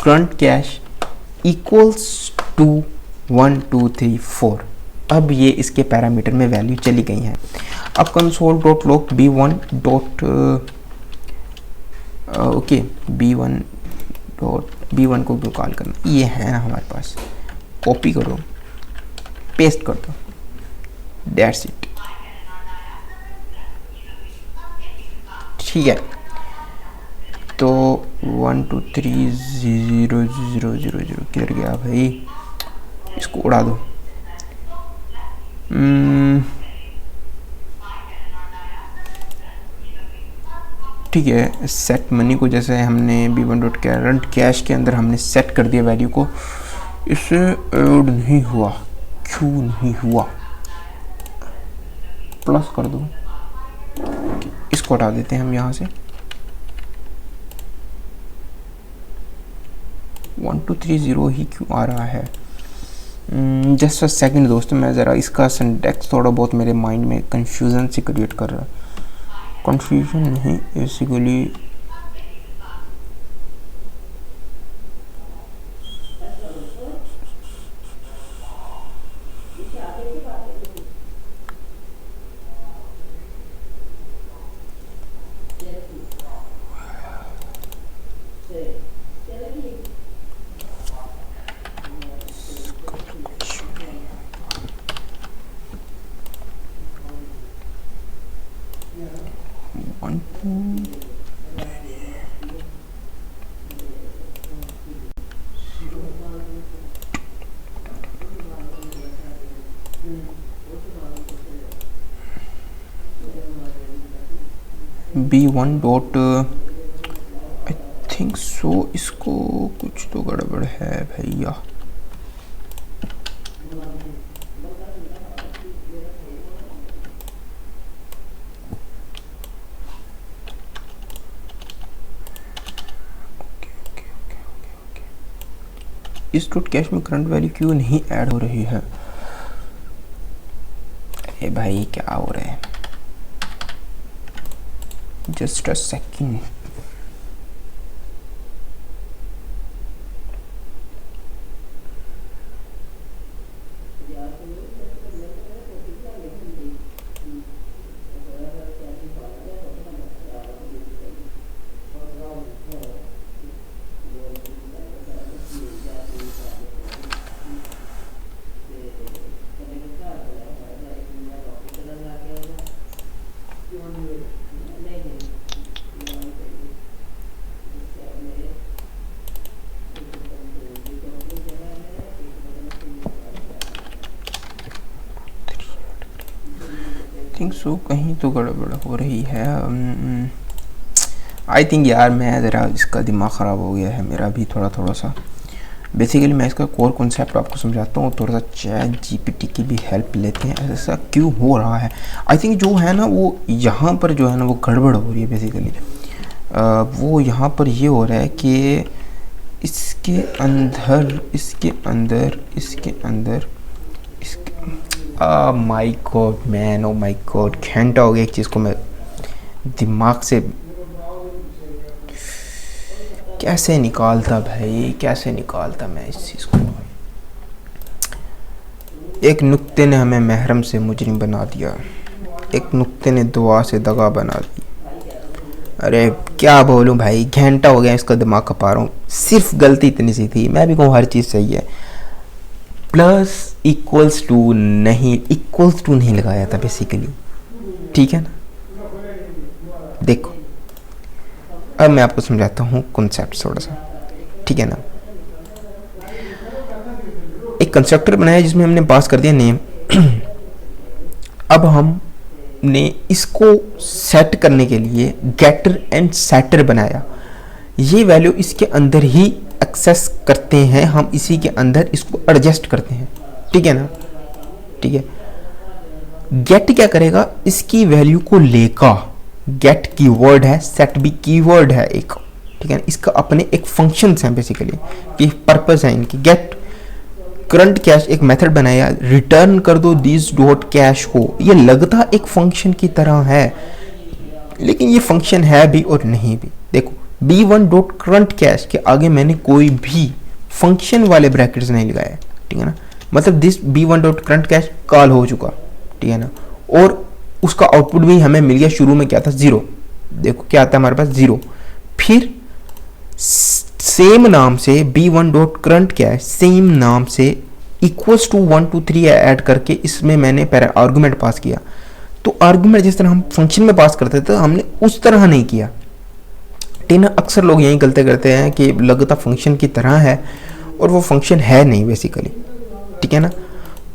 current cash equals to 1 2 3 4। अब ये इसके पैरामीटर में वैल्यू चली गई हैं। अब console dot log B1 dot okay, B1 को कॉल करना, ये है ना हमारे पास, कॉपी करो पेस्ट कर दो, दैट्स इट, ठीक है। तो 1 2 3 0 0 0 0 किधर गया भाई, इसको उड़ा दो। ठीक है, सेट मनी को जैसे हमने B1 डॉट करंट कैश के अंदर हमने सेट कर दिया वैल्यू को, इससे ऐड नहीं हुआ, क्यों नहीं हुआ, प्लस कर दो, इसको हटा देते हैं हम यहाँ से। 1 2 3 0 ही क्यों आ रहा है, जस्ट अ सेकंड दोस्तों, मैं ज़रा इसका सिंटैक्स थोड़ा बहुत मेरे माइंड में कंफ्यूजन से क्रिएट कर रहा है, कंफ्यूजन नहीं basically B1 dot I think so, इसको कुछ तो गड़बड़ है भैया। इस डॉट कैश में करंट वैल्यू क्यों नहीं ऐड हो रही है, अरे भाई क्या हो रहा है, just a second. Think so कहीं तो गड़बड़ हो रही है। आई थिंक यार मैं ज़रा इसका दिमाग ख़राब हो गया है मेरा भी थोड़ा सा। बेसिकली मैं इसका कोर कॉन्सेप्ट आपको समझाता हूँ, थोड़ा सा चैट जीपीटी की भी हेल्प लेते हैं ऐसा क्यों हो रहा है। आई थिंक जो है ना वो यहाँ पर जो है ना वो गड़बड़ हो रही है बेसिकली। वो यहाँ पर ये हो रहा है कि इसके अंदर my God man, oh my God, घंटा हो गया एक चीज़ को मैं दिमाग से कैसे निकालता भाई, कैसे निकालता मैं इस चीज़ को। एक नुक्ते ने हमें महरम से मुजरिम बना दिया, एक नुक्ते ने दुआ से दगा बना दी। अरे क्या बोलूं भाई, घंटा हो गया इसका दिमाग खपा रहा हूँ। सिर्फ गलती इतनी सी थी, मैं भी कहूँ हर चीज़ सही है। प्लस इक्वल्स टू नहीं लगाया था बेसिकली, ठीक है ना। देखो अब मैं आपको समझाता हूँ कॉन्सेप्ट थोड़ा सा, ठीक है ना। एक कंस्ट्रक्टर बनाया जिसमें हमने पास कर दिया नेम। अब हमने इसको सेट करने के लिए गेटर एंड सेटर बनाया। ये वैल्यू इसके अंदर ही एक्सेस करते हैं हम, इसी के अंदर इसको एडजस्ट करते हैं, ठीक है ना। ठीक है, गेट क्या करेगा, इसकी वैल्यू को लेगा। गेट कीवर्ड है, सेट भी कीवर्ड है एक, ठीक है ना। इसका अपने एक फंक्शंस हैं बेसिकली, कि पर्पस है इनकी। गेट करंट कैश एक मेथड बनाया, रिटर्न कर दो दिस डॉट कैश को। ये लगता एक फंक्शन की तरह है, लेकिन ये फंक्शन है भी और नहीं भी। देखो b1 डॉट करंट कैश के आगे मैंने कोई भी फंक्शन वाले ब्रैकेट्स नहीं लगाए, ठीक है ना। मतलब this b1 dot current cash call हो चुका, ठीक है ना। और उसका आउटपुट भी हमें मिल गया। शुरू में क्या था, 0। देखो क्या आता है हमारे पास, 0। फिर सेम नाम से b1 dot current cash same नाम से इक्वल्स टू 1 2 3 ऐड करके इसमें मैंने आर्गुमेंट पास किया। तो आर्गुमेंट जिस तरह हम फंक्शन में पास करते थे हमने उस तरह नहीं किया, ठीक है। अक्सर लोग यही गलती करते हैं कि लगता फंक्शन की तरह है और वो फंक्शन है नहीं बेसिकली, ठीक है ना।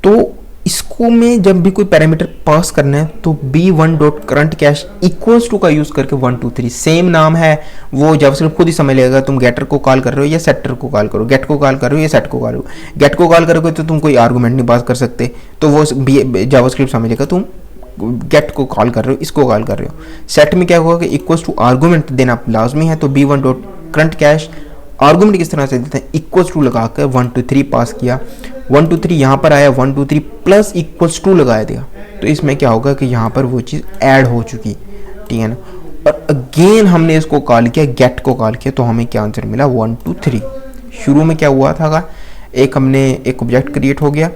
तो इसको में जब भी कोई पैरामीटर पास करना है तो b1 dot current cash equals to का यूज करके 1 2 3 सेम नाम है वो जावास्क्रिप्ट खुद ही समझ लेगा तुम गेटर को कॉल कर रहे हो या सेटर को कॉल करो, गेट को कॉल कर रहे हो या सेट को कॉल करो। गेट को कॉल करोगे तो तुम कोई आर्गुमेंट नहीं पास कर सकते, तो वो जावास्क्रिप्ट समझेगा तुम गेट को कॉल कर रहे हो, इसको कॉल कर रहे हो। सेट में क्या होगा कि इक्वल्स टू आर्गुमेंट देना लाजमी है, तो b1 dot current cash argument किस तरह से देते हैं, इक्वल्स टू लगा कर 1 2 3 पास किया। 1 2 3 यहाँ पर आया, 1 2 3 प्लस इक्वल्स टू लगा दिया, तो इसमें क्या होगा कि यहाँ पर वो चीज़ ऐड हो चुकी, ठीक है ना। और अगेन हमने इसको कॉल किया, गेट को कॉल किया, तो हमें क्या आंसर मिला, 1 2 3। शुरू में क्या हुआ था, एक हमने एक ऑब्जेक्ट क्रिएट हो गया,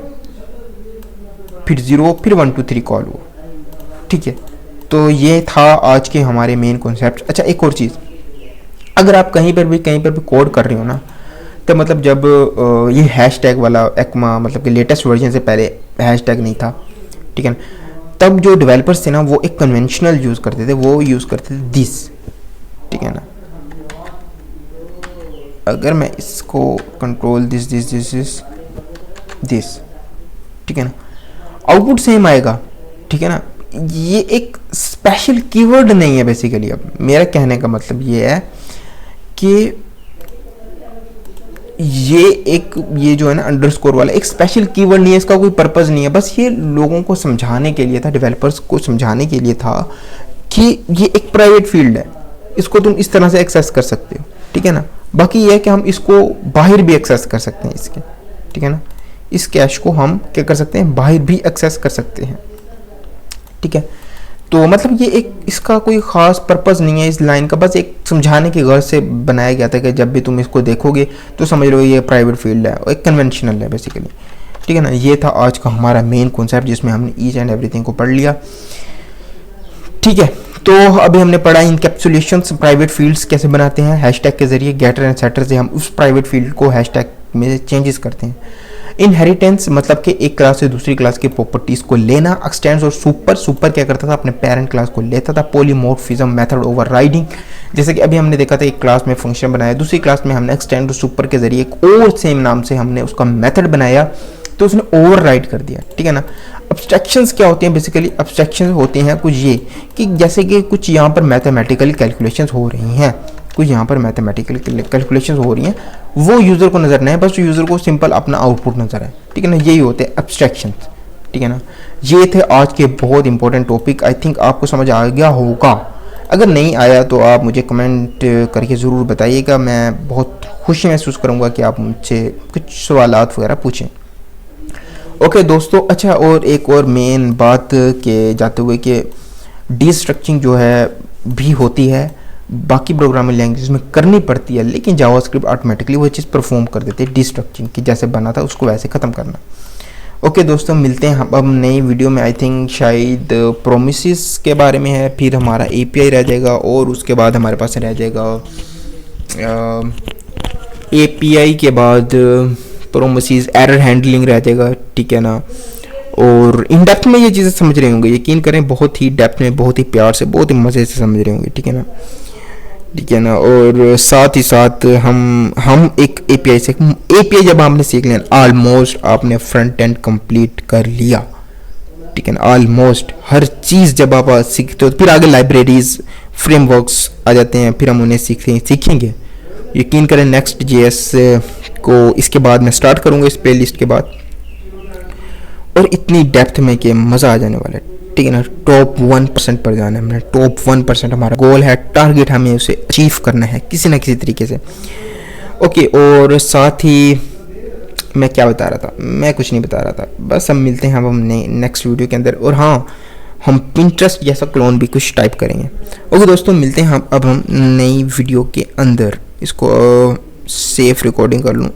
फिर 0, फिर 1 2 3 कॉल हुआ, ठीक है। तो ये था आज के हमारे मेन कॉन्सेप्ट। अच्छा एक और चीज़, अगर आप कहीं पर भी कोड कर रहे हो ना, तो मतलब जब ये हैशटैग वाला एक्मा मतलब कि लेटेस्ट वर्जन से पहले हैशटैग नहीं था, ठीक है ना, तब जो डेवलपर्स थे ना वो एक कन्वेंशनल यूज़ करते थे, वो यूज़ करते थे दिस, ठीक है ना। अगर मैं इसको कंट्रोल दिस, ठीक है ना, आउटपुट सेम आएगा, ठीक है ना। ये एक स्पेशल कीवर्ड नहीं है बेसिकली। अब मेरा कहने का मतलब ये है कि ये जो है ना अंडरस्कोर वाला एक स्पेशल कीवर्ड नहीं है, इसका कोई पर्पस नहीं है, बस ये लोगों को समझाने के लिए था, डेवलपर्स को समझाने के लिए था कि ये एक प्राइवेट फील्ड है, इसको तुम इस तरह से एक्सेस कर सकते हो, ठीक है ना। बाकी ये है कि हम इसको बाहर भी एक्सेस कर सकते हैं इसके, ठीक है ना। इस कैश को हम क्या कर सकते हैं, बाहर भी एक्सेस कर सकते हैं, ठीक है। तो मतलब ये एक इसका कोई ख़ास पर्पस नहीं है इस लाइन का, बस एक समझाने की गर्ज से बनाया गया था कि जब भी तुम इसको देखोगे तो समझ लो ये प्राइवेट फील्ड है, एक कन्वेंशनल है बेसिकली, ठीक है ना। ये था आज का हमारा मेन कॉन्सेप्ट जिसमें हमने ईच एंड एवरीथिंग को पढ़ लिया, ठीक है। तो अभी हमने पढ़ा इनकैप्सुलेशंस, प्राइवेट फील्ड्स कैसे बनाते हैं हैशटैग के जरिए, गेटर एंड सेटर से हम उस प्राइवेट फील्ड को हैशटैग में चेंजेस करते हैं। इनहेरिटेंस मतलब कि एक क्लास से दूसरी क्लास की प्रॉपर्टीज को लेना। एक्सटेंड्स और सुपर क्या करता था, अपने पेरेंट क्लास को लेता था। पॉलीमॉर्फिज्म मेथड ओवरराइडिंग, जैसे कि अभी हमने देखा था एक क्लास में फंक्शन बनाया, दूसरी क्लास में हमने एक्सटेंड और सुपर के जरिए एक और सेम नाम से हमने उसका मेथड बनाया तो उसने ओवरराइड कर दिया, ठीक है ना। अब्स्ट्रैक्शंस क्या होते हैं? बेसिकली अब्स्ट्रैक्शंस होते हैं कुछ ये कि जैसे कि कुछ यहाँ पर मैथमेटिकल कैलकुलेशंस हो रही हैं, कुछ यहाँ पर मैथमेटिकल कैलकुलेशंस हो रही हैं, वो यूज़र को नज़र नहीं है, बस यूज़र को सिंपल अपना आउटपुट नज़र है, ठीक है ना। यही होते हैं अब्स्ट्रैक्शंस, ठीक है ना। ये थे आज के बहुत इंपॉर्टेंट टॉपिक। आई थिंक आपको समझ आ गया होगा। अगर नहीं आया तो आप मुझे कमेंट करके ज़रूर बताइएगा, मैं बहुत खुशी महसूस करूँगा कि आप मुझसे कुछ सवालात वगैरह पूछें। ओके दोस्तों, अच्छा और एक और मेन बात के जाते हुए कि डिस्ट्रक्चरिंग जो है भी होती है, बाकी प्रोग्रामिंग लैंग्वेज में करनी पड़ती है, लेकिन जावास्क्रिप्ट ऑटोमेटिकली वो चीज़ परफॉर्म कर देती है, डिस्ट्रक्चरिंग कि जैसे बना था उसको वैसे ख़त्म करना। ओके दोस्तों, मिलते हैं हम अब नई वीडियो में। आई थिंक शायद प्रोमिसेस के बारे में है, फिर हमारा एपीआई रह जाएगा और उसके बाद हमारे पास रह जाएगा एपीआई के बाद प्रोमिसेस, एरर हैंडलिंग रह जाएगा, ठीक है ना। और इन डेप्थ में ये चीज़ें समझ रहे होंगे, यकीन करें बहुत ही डेप्थ में, बहुत ही प्यार से, बहुत ही मज़े से समझ रहे होंगे, ठीक है ना, ठीक है ना। और साथ ही साथ हम एक एपीआई से, एपीआई जब आपने सीख लिया ऑलमोस्ट आपने फ्रंट एंड कंप्लीट कर लिया, ठीक है ना। ऑलमोस्ट हर चीज़ जब आप सीखते हो, फिर आगे लाइब्रेरीज, फ्रेमवर्क्स आ जाते हैं, फिर हम उन्हें सीखेंगे। यकीन करें नेक्स्ट जेएस को इसके बाद मैं स्टार्ट करूँगा, इस प्ले लिस्ट के बाद, और इतनी डेप्थ में कि मज़ा आ जाने वाला है, ठीक है ना। टॉप 1% पर जाना है हमने, टॉप 1% हमारा गोल है, टारगेट हमें उसे अचीव करना है किसी ना किसी तरीके से। ओके, और साथ ही मैं क्या बता रहा था, मैं कुछ नहीं बता रहा था, बस हम मिलते हैं हम नेक्स्ट वीडियो के अंदर। और हाँ, हम पिंटरेस्ट जैसा क्लोन भी कुछ टाइप करेंगे। ओके दोस्तों, मिलते हैं अब हम नई वीडियो के अंदर। इसको सेफ रिकॉर्डिंग कर लूँ।